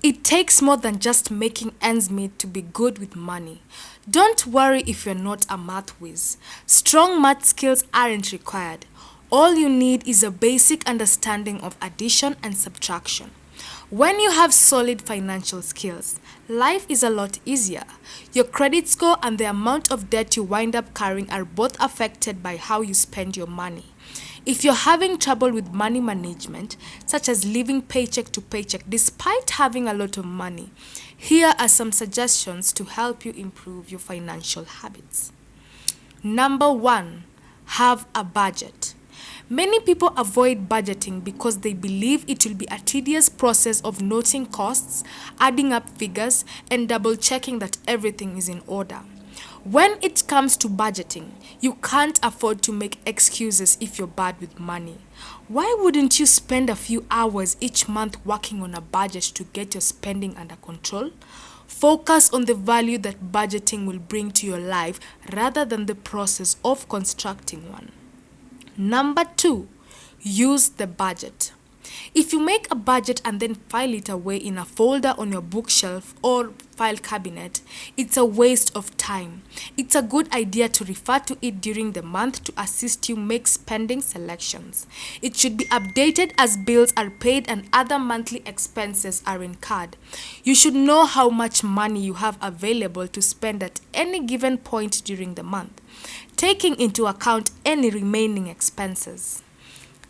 It takes more than just making ends meet to be good with money. Don't worry if you're not a math whiz. Strong math skills aren't required. All you need is a basic understanding of addition and subtraction. When you have solid financial skills, life is a lot easier. Your credit score and the amount of debt you wind up carrying are both affected by how you spend your money. If you're having trouble with money management, such as living paycheck to paycheck despite having a lot of money, here are some suggestions to help you improve your financial habits. Number one, have a budget. Many people avoid budgeting because they believe it will be a tedious process of noting costs, adding up figures, and double checking that everything is in order. When it comes to budgeting, you can't afford to make excuses if you're bad with money. Why wouldn't you spend a few hours each month working on a budget to get your spending under control? Focus on the value that budgeting will bring to your life rather than the process of constructing one. Number two, use the budget. If you make a budget and then file it away in a folder on your bookshelf or file cabinet, it's a waste of time. It's a good idea to refer to it during the month to assist you make spending selections. It should be updated as bills are paid and other monthly expenses are incurred. You should know how much money you have available to spend at any given point during the month, taking into account any remaining expenses.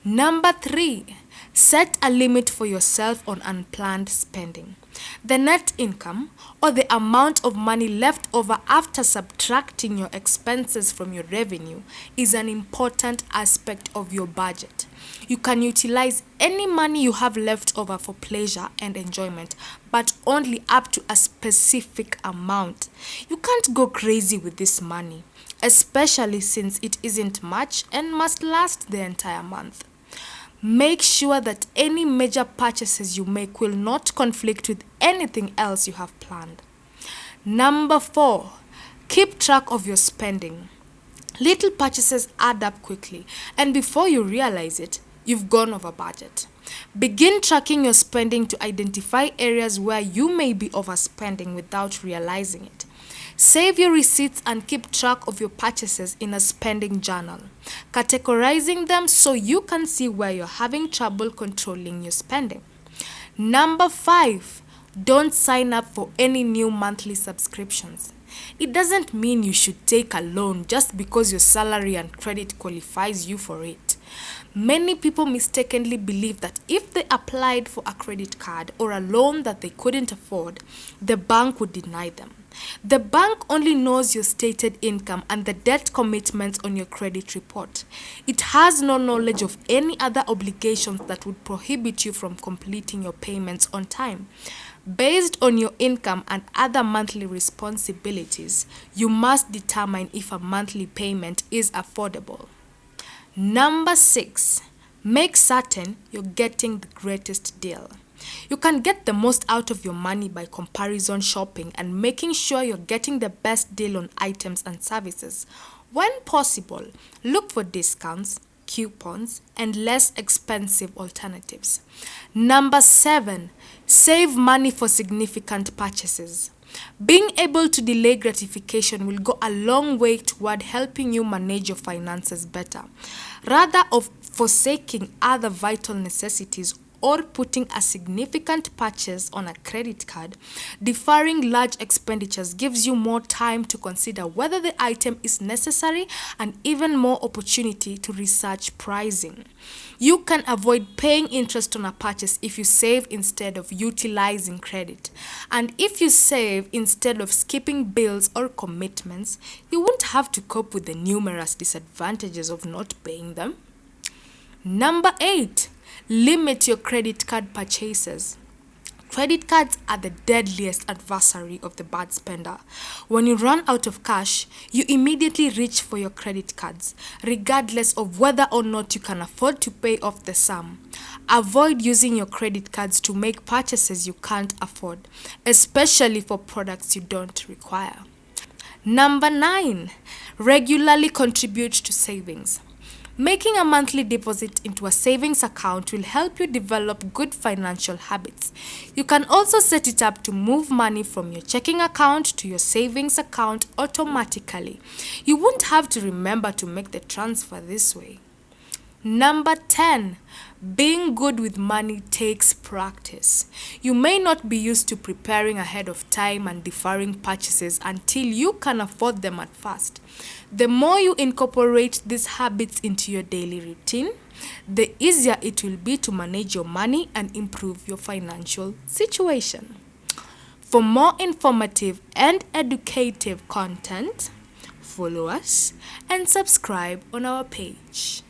Number three, set a limit for yourself on unplanned spending. The net income, or the amount of money left over after subtracting your expenses from your revenue, is an important aspect of your budget. You can utilize any money you have left over for pleasure and enjoyment, but only up to a specific amount. You can't go crazy with this money, especially since it isn't much and must last the entire month. Make sure that any major purchases you make will not conflict with anything else you have planned. Number four, keep track of your spending. Little purchases add up quickly, and before you realize it, you've gone over budget. Begin tracking your spending to identify areas where you may be overspending without realizing it. Save your receipts and keep track of your purchases in a spending journal, categorizing them so you can see where you're having trouble controlling your spending. Number five, don't sign up for any new monthly subscriptions. It doesn't mean you should take a loan just because your salary and credit qualifies you for it. Many people mistakenly believe that if they applied for a credit card or a loan that they couldn't afford, the bank would deny them. The bank only knows your stated income and the debt commitments on your credit report. It has no knowledge of any other obligations that would prohibit you from completing your payments on time. Based on your income and other monthly responsibilities, you must determine if a monthly payment is affordable. Number six, make certain you're getting the greatest deal. You can get the most out of your money by comparison shopping and making sure you're getting the best deal on items and services. When possible, look for discounts, coupons, and less expensive alternatives. Number seven, save money for significant purchases. Being able to delay gratification will go a long way toward helping you manage your finances better. Rather of forsaking other vital necessities or putting a significant purchase on a credit card, deferring large expenditures gives you more time to consider whether the item is necessary and even more opportunity to research pricing. You can avoid paying interest on a purchase if you save instead of utilizing credit. And if you save instead of skipping bills or commitments, you won't have to cope with the numerous disadvantages of not paying them. Number eight, limit your credit card purchases. Credit cards are the deadliest adversary of the bad spender. When you run out of cash, you immediately reach for your credit cards, regardless of whether or not you can afford to pay off the sum. Avoid using your credit cards to make purchases you can't afford, especially for products you don't require. Number nine, regularly contribute to savings. Making a monthly deposit into a savings account will help you develop good financial habits. You can also set it up to move money from your checking account to your savings account automatically. You won't have to remember to make the transfer this way. Number 10. Being good with money takes practice. You may not be used to preparing ahead of time and deferring purchases until you can afford them at first. The more you incorporate these habits into your daily routine, the easier it will be to manage your money and improve your financial situation. For more informative and educative content, follow us and subscribe on our page.